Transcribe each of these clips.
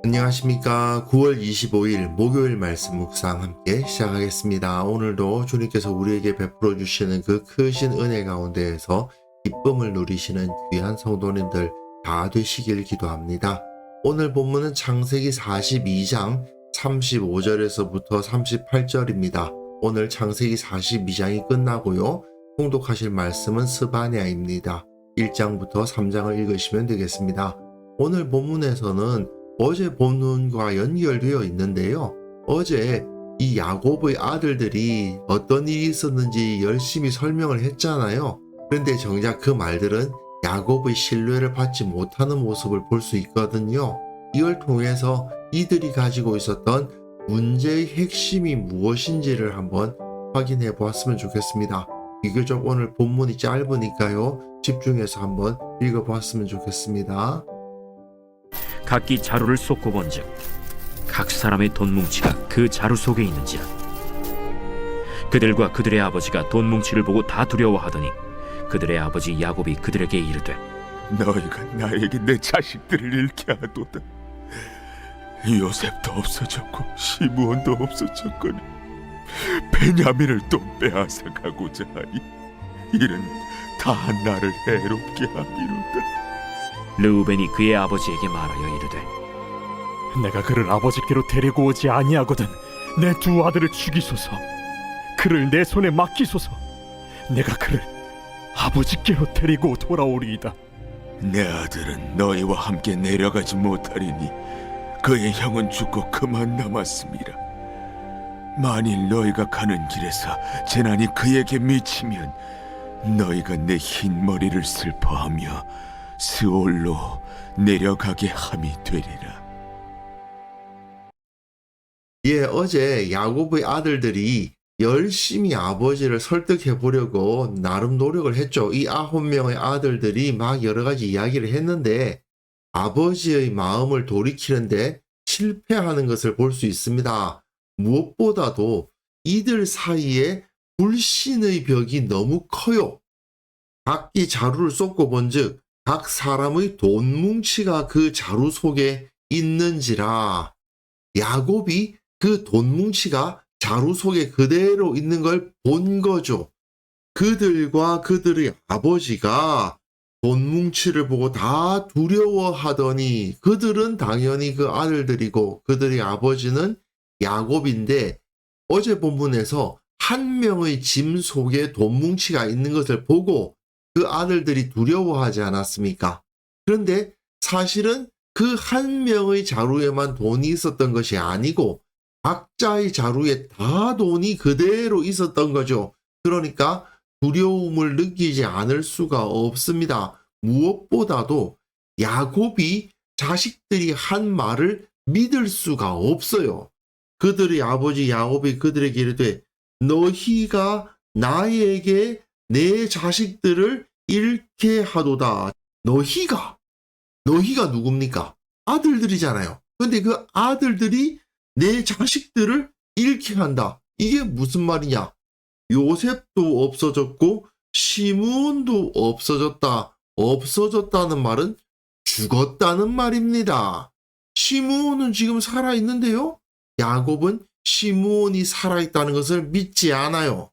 안녕하십니까. 9월 25일 목요일 말씀 묵상 함께 시작하겠습니다. 오늘도 주님께서 우리에게 베풀어 주시는 그 크신 은혜 가운데에서 기쁨을 누리시는 귀한 성도님들 다 되시길 기도합니다. 오늘 본문은 창세기 42장 35절에서부터 38절입니다. 오늘 창세기 42장이 끝나고요. 통독하실 말씀은 스바냐입니다. 1장부터 3장을 읽으시면 되겠습니다. 오늘 본문에서는 어제 본문과 연결되어 있는데요. 어제 이 야곱의 아들들이 어떤 일이 있었는지 열심히 설명을 했잖아요. 그런데 정작 그 말들은 야곱의 신뢰를 받지 못하는 모습을 볼 수 있거든요. 이걸 통해서 이들이 가지고 있었던 문제의 핵심이 무엇인지를 한번 확인해 보았으면 좋겠습니다. 비교적 오늘 본문이 짧으니까요. 집중해서 한번 읽어보았으면 좋겠습니다. 각기 자루를 쏟고 본즉 각 사람의 돈 뭉치가 그 자루 속에 있는지라. 그들과 그들의 아버지가 돈 뭉치를 보고 다 두려워하더니 그들의 아버지 야곱이 그들에게 이르되 너희가 나에게 내 자식들을 잃게 하도다. 요셉도 없어졌고 시므온도 없어졌거니 베냐민을 또 빼앗아 가고자 하니 이는 다 나를 해롭게 함이로다. 르우벤이 그의 아버지에게 말하여 이르되 내가 그를 아버지께로 데리고 오지 아니하거든 내 두 아들을 죽이소서. 그를 내 손에 맡기소서. 내가 그를 아버지께로 데리고 돌아오리이다. 내 아들은 너희와 함께 내려가지 못하리니 그의 형은 죽고 그만 남았음이라. 만일 너희가 가는 길에서 재난이 그에게 미치면 너희가 내 흰 머리를 슬퍼하며 스올로 내려가게 함이 되리라. 어제 야곱의 아들들이 열심히 아버지를 설득해 보려고 나름 노력을 했죠. 이 9명의 아들들이 막 여러 가지 이야기를 했는데 아버지의 마음을 돌이키는데 실패하는 것을 볼 수 있습니다. 무엇보다도 이들 사이에 불신의 벽이 너무 커요. 각기 자루를 쏟고 본즉 각 사람의 돈 뭉치가 그 자루 속에 있는지라. 야곱이 그 돈 뭉치가 자루 속에 그대로 있는 걸 본 거죠. 그들과 그들의 아버지가 돈 뭉치를 보고 다 두려워하더니 그들은 당연히 그 아들들이고 그들의 아버지는 야곱인데 어제 본문에서 한 명의 짐 속에 돈 뭉치가 있는 것을 보고 그 아들들이 두려워하지 않았습니까? 그런데 사실은 그 한 명의 자루에만 돈이 있었던 것이 아니고 각자의 자루에 다 돈이 그대로 있었던 거죠. 그러니까 두려움을 느끼지 않을 수가 없습니다. 무엇보다도 야곱이 자식들이 한 말을 믿을 수가 없어요. 그들의 아버지 야곱이 그들에게 이르되 너희가 나에게 내 자식들을 잃게 하도다. 너희가 누굽니까? 아들들이잖아요. 근데 그 아들들이 내 자식들을 잃게 한다. 이게 무슨 말이냐? 요셉도 없어졌고 시므온도 없어졌다. 없어졌다는 말은 죽었다는 말입니다. 시므온은 지금 살아있는데요. 야곱은 시므온이 살아있다는 것을 믿지 않아요.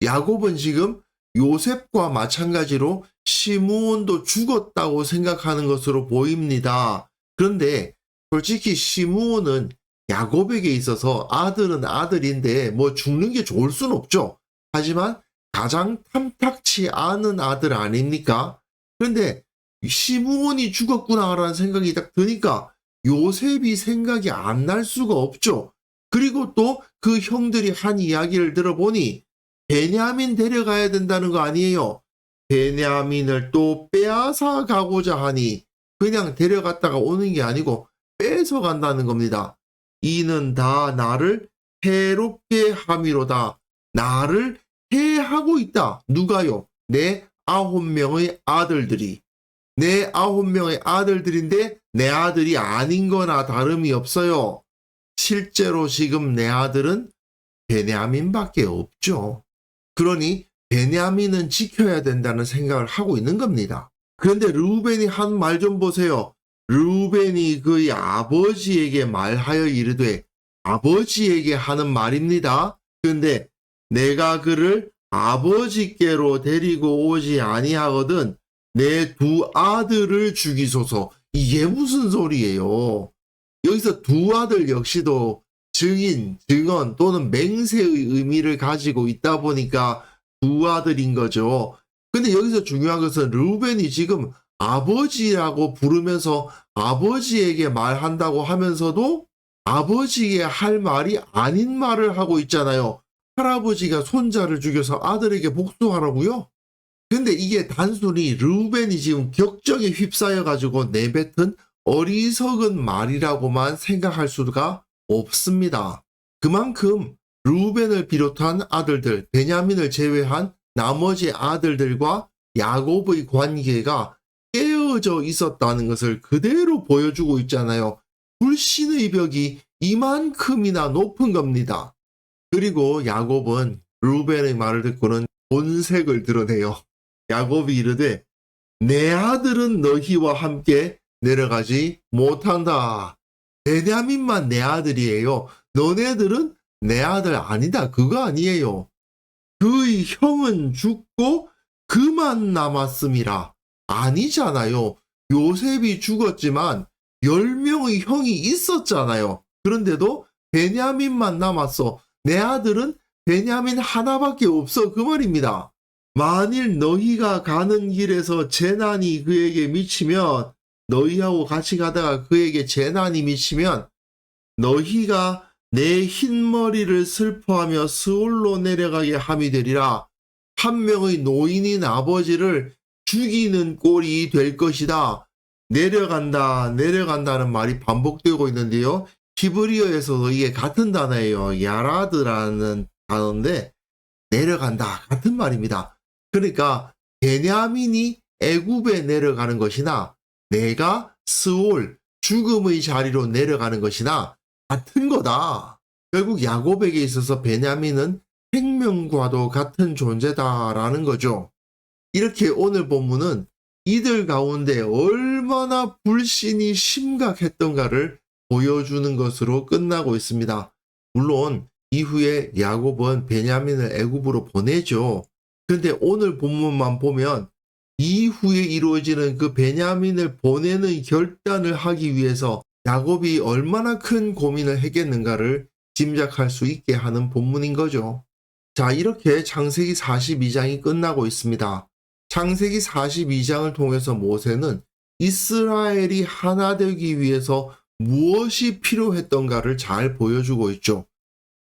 야곱은 지금 요셉과 마찬가지로 시므온도 죽었다고 생각하는 것으로 보입니다. 그런데 솔직히 시므온은 야곱에게 있어서 아들은 아들인데 뭐 죽는 게 좋을 순 없죠. 하지만 가장 탐탁치 않은 아들 아닙니까? 그런데 시므온이 죽었구나라는 생각이 딱 드니까 요셉이 생각이 안 날 수가 없죠. 그리고 또 그 형들이 한 이야기를 들어보니 베냐민 데려가야 된다는 거 아니에요. 베냐민을 또 빼앗아 가고자 하니 그냥 데려갔다가 오는 게 아니고 뺏어간다는 겁니다. 이는 다 나를 해롭게 함이로다. 나를 해하고 있다. 누가요? 내 9명의 아들들이. 내 9명의 아들들인데 내 아들이 아닌 거나 다름이 없어요. 실제로 지금 내 아들은 베냐민밖에 없죠. 그러니 베냐민은 지켜야 된다는 생각을 하고 있는 겁니다. 그런데 르우벤이 한 말 좀 보세요. 르우벤이 그의 아버지에게 말하여 이르되, 아버지에게 하는 말입니다. 그런데 내가 그를 아버지께로 데리고 오지 아니하거든 내 두 아들을 죽이소서. 이게 무슨 소리예요? 여기서 두 아들 역시도 증인, 증언 또는 맹세의 의미를 가지고 있다 보니까 두 아들인 거죠. 근데 여기서 중요한 것은 르우벤이 지금 아버지라고 부르면서 아버지에게 말한다고 하면서도 아버지에게 할 말이 아닌 말을 하고 있잖아요. 할아버지가 손자를 죽여서 아들에게 복수하라고요? 근데 이게 단순히 르우벤이 지금 격정에 휩싸여 가지고 내뱉은 어리석은 말이라고만 생각할 수가 없습니다. 그만큼 르우벤을 비롯한 아들들, 베냐민을 제외한 나머지 아들들과 야곱의 관계가 깨어져 있었다는 것을 그대로 보여주고 있잖아요. 불신의 벽이 이만큼이나 높은 겁니다. 그리고 야곱은 르우벤의 말을 듣고는 본색을 드러내요. 야곱이 이르되 내 아들은 너희와 함께 내려가지 못한다. 베냐민만 내 아들이에요. 너네들은 내 아들 아니다. 그거 아니에요. 그의 형은 죽고 그만 남았음이라. 아니잖아요. 요셉이 죽었지만 10명의 형이 있었잖아요. 그런데도 베냐민만 남았어. 내 아들은 베냐민 하나밖에 없어. 그 말입니다. 만일 너희가 가는 길에서 재난이 그에게 미치면, 너희하고 같이 가다가 그에게 재난이 미치면 너희가 내 흰머리를 슬퍼하며 스올로 내려가게 함이 되리라. 한 명의 노인인 아버지를 죽이는 꼴이 될 것이다. 내려간다, 내려간다는 말이 반복되고 있는데요. 히브리어에서도 이게 같은 단어예요. 야라드라는 단어인데 내려간다 같은 말입니다. 그러니까 베냐민이 애굽에 내려가는 것이나 내가 스올 죽음의 자리로 내려가는 것이나 같은 거다. 결국 야곱에게 있어서 베냐민은 생명과도 같은 존재다라는 거죠. 이렇게 오늘 본문은 이들 가운데 얼마나 불신이 심각했던가를 보여주는 것으로 끝나고 있습니다. 물론 이후에 야곱은 베냐민을 애굽으로 보내죠. 그런데 오늘 본문만 보면 이후에 이루어지는 그 베냐민을 보내는 결단을 하기 위해서 야곱이 얼마나 큰 고민을 했겠는가를 짐작할 수 있게 하는 본문인 거죠. 자, 이렇게 창세기 42장이 끝나고 있습니다. 창세기 42장을 통해서 모세는 이스라엘이 하나 되기 위해서 무엇이 필요했던가를 잘 보여주고 있죠.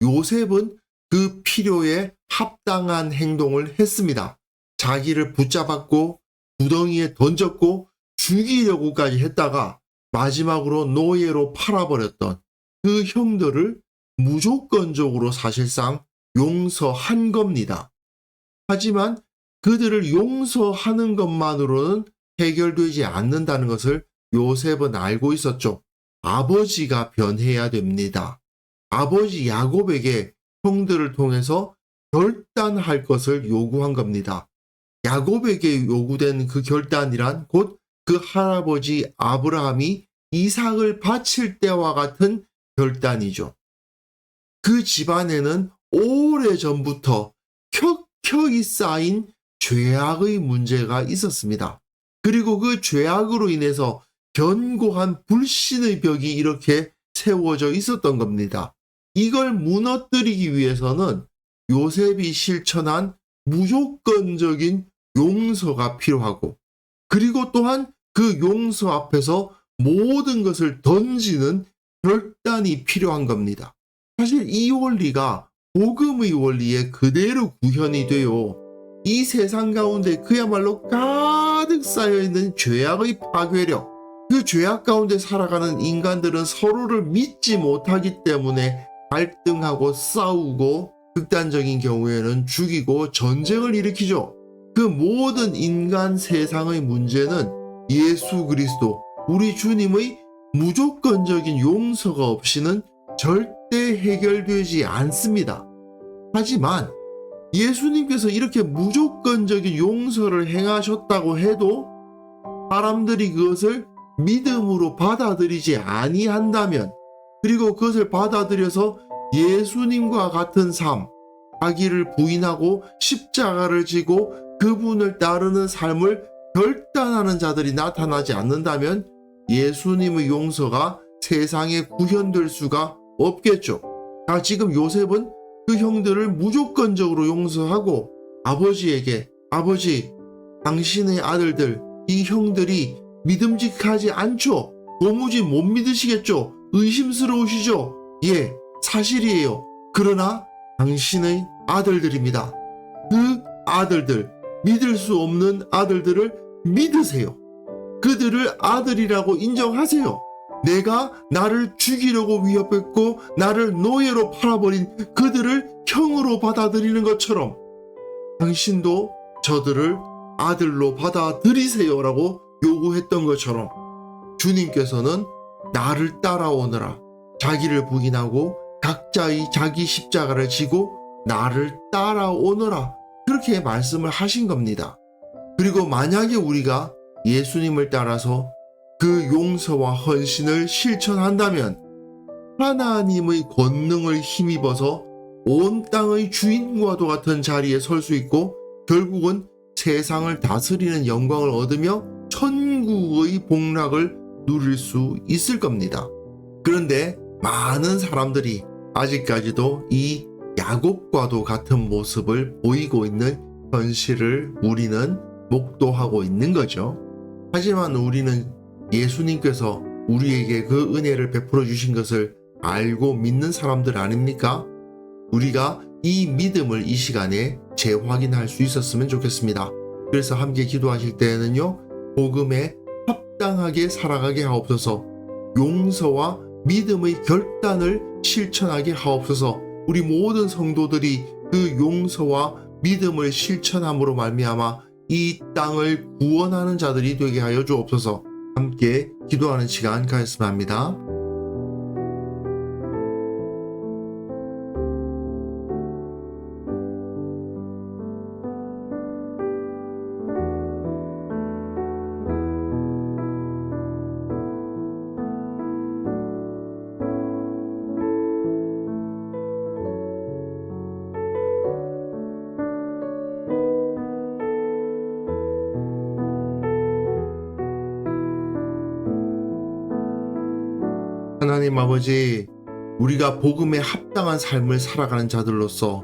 요셉은 그 필요에 합당한 행동을 했습니다. 자기를 붙잡았고 구덩이에 던졌고 죽이려고까지 했다가 마지막으로 노예로 팔아버렸던 그 형들을 무조건적으로 사실상 용서한 겁니다. 하지만 그들을 용서하는 것만으로는 해결되지 않는다는 것을 요셉은 알고 있었죠. 아버지가 변해야 됩니다. 아버지 야곱에게 형들을 통해서 결단할 것을 요구한 겁니다. 야곱에게 요구된 그 결단이란 곧 그 할아버지 아브라함이 이삭을 바칠 때와 같은 결단이죠. 그 집안에는 오래전부터 켜켜이 쌓인 죄악의 문제가 있었습니다. 그리고 그 죄악으로 인해서 견고한 불신의 벽이 이렇게 세워져 있었던 겁니다. 이걸 무너뜨리기 위해서는 요셉이 실천한 무조건적인 용서가 필요하고, 그리고 또한 그 용서 앞에서 모든 것을 던지는 결단이 필요한 겁니다. 사실 이 원리가 복음의 원리에 그대로 구현이 돼요. 이 세상 가운데 그야말로 가득 쌓여있는 죄악의 파괴력, 그 죄악 가운데 살아가는 인간들은 서로를 믿지 못하기 때문에 갈등하고 싸우고 극단적인 경우에는 죽이고 전쟁을 일으키죠. 그 모든 인간 세상의 문제는 예수 그리스도, 우리 주님의 무조건적인 용서가 없이는 절대 해결되지 않습니다. 하지만 예수님께서 이렇게 무조건적인 용서를 행하셨다고 해도 사람들이 그것을 믿음으로 받아들이지 아니한다면, 그리고 그것을 받아들여서 예수님과 같은 삶, 자기를 부인하고 십자가를 지고 그분을 따르는 삶을 결단하는 자들이 나타나지 않는다면 예수님의 용서가 세상에 구현될 수가 없겠죠. 지금 요셉은 그 형들을 무조건적으로 용서하고 아버지에게, 아버지, 당신의 아들들, 이 형들이 믿음직하지 않죠? 도무지 못 믿으시겠죠? 의심스러우시죠? 예, 사실이에요. 그러나 당신의 아들들입니다. 그 아들들, 믿을 수 없는 아들들을 믿으세요. 그들을 아들이라고 인정하세요. 내가 나를 죽이려고 위협했고 나를 노예로 팔아버린 그들을 형으로 받아들이는 것처럼 당신도 저들을 아들로 받아들이세요라고 요구했던 것처럼 주님께서는 나를 따라오너라, 자기를 부인하고 각자의 자기 십자가를 지고 나를 따라오너라, 그렇게 말씀을 하신 겁니다. 그리고 만약에 우리가 예수님을 따라서 그 용서와 헌신을 실천한다면 하나님의 권능을 힘입어서 온 땅의 주인과도 같은 자리에 설 수 있고 결국은 세상을 다스리는 영광을 얻으며 천국의 복락을 누릴 수 있을 겁니다. 그런데 많은 사람들이 아직까지도 이 야곱과도 같은 모습을 보이고 있는 현실을 우리는 목도하고 있는 거죠. 하지만 우리는 예수님께서 우리에게 그 은혜를 베풀어 주신 것을 알고 믿는 사람들 아닙니까? 우리가 이 믿음을 이 시간에 재확인할 수 있었으면 좋겠습니다. 그래서 함께 기도하실 때에는요, 복음에 합당하게 살아가게 하옵소서, 용서와 믿음의 결단을 실천하게 하옵소서, 우리 모든 성도들이 그 용서와 믿음을 실천함으로 말미암아 이 땅을 구원하는 자들이 되게 하여 주옵소서. 함께 기도하는 시간 가졌으면 합니다. 하나님 아버지, 우리가 복음에 합당한 삶을 살아가는 자들로서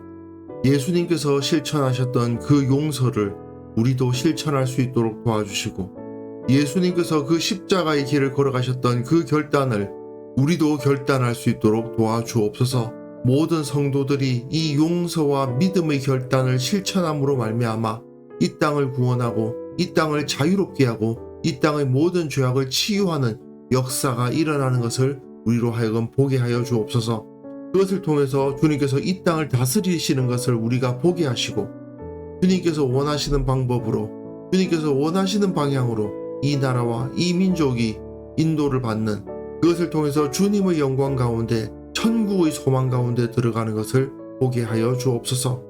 예수님께서 실천하셨던 그 용서를 우리도 실천할 수 있도록 도와주시고, 예수님께서 그 십자가의 길을 걸어가셨던 그 결단을 우리도 결단할 수 있도록 도와주옵소서. 모든 성도들이 이 용서와 믿음의 결단을 실천함으로 말미암아 이 땅을 구원하고 이 땅을 자유롭게 하고 이 땅의 모든 죄악을 치유하는 역사가 일어나는 것을 우리로 하여금 보게 하여 주옵소서. 그것을 통해서 주님께서 이 땅을 다스리시는 것을 우리가 보게 하시고, 주님께서 원하시는 방법으로, 주님께서 원하시는 방향으로 이 나라와 이 민족이 인도를 받는, 그것을 통해서 주님의 영광 가운데 천국의 소망 가운데 들어가는 것을 보게 하여 주옵소서.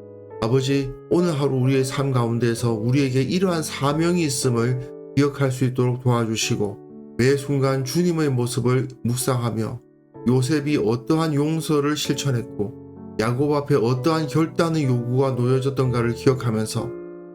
아버지, 오늘 하루 우리의 삶 가운데에서 우리에게 이러한 사명이 있음을 기억할 수 있도록 도와주시고, 매 순간 주님의 모습을 묵상하며 요셉이 어떠한 용서를 실천했고 야곱 앞에 어떠한 결단의 요구가 놓여졌던가를 기억하면서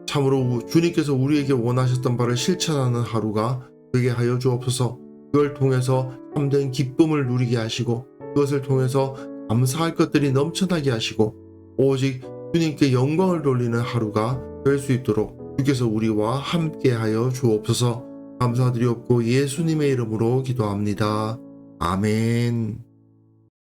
참으로 주님께서 우리에게 원하셨던 바를 실천하는 하루가 되게 하여 주옵소서. 그걸 통해서 참된 기쁨을 누리게 하시고 그것을 통해서 감사할 것들이 넘쳐나게 하시고 오직 주님께 영광을 돌리는 하루가 될 수 있도록 주께서 우리와 함께 하여 주옵소서. 감사드리옵고 예수님의 이름으로 기도합니다. 아멘.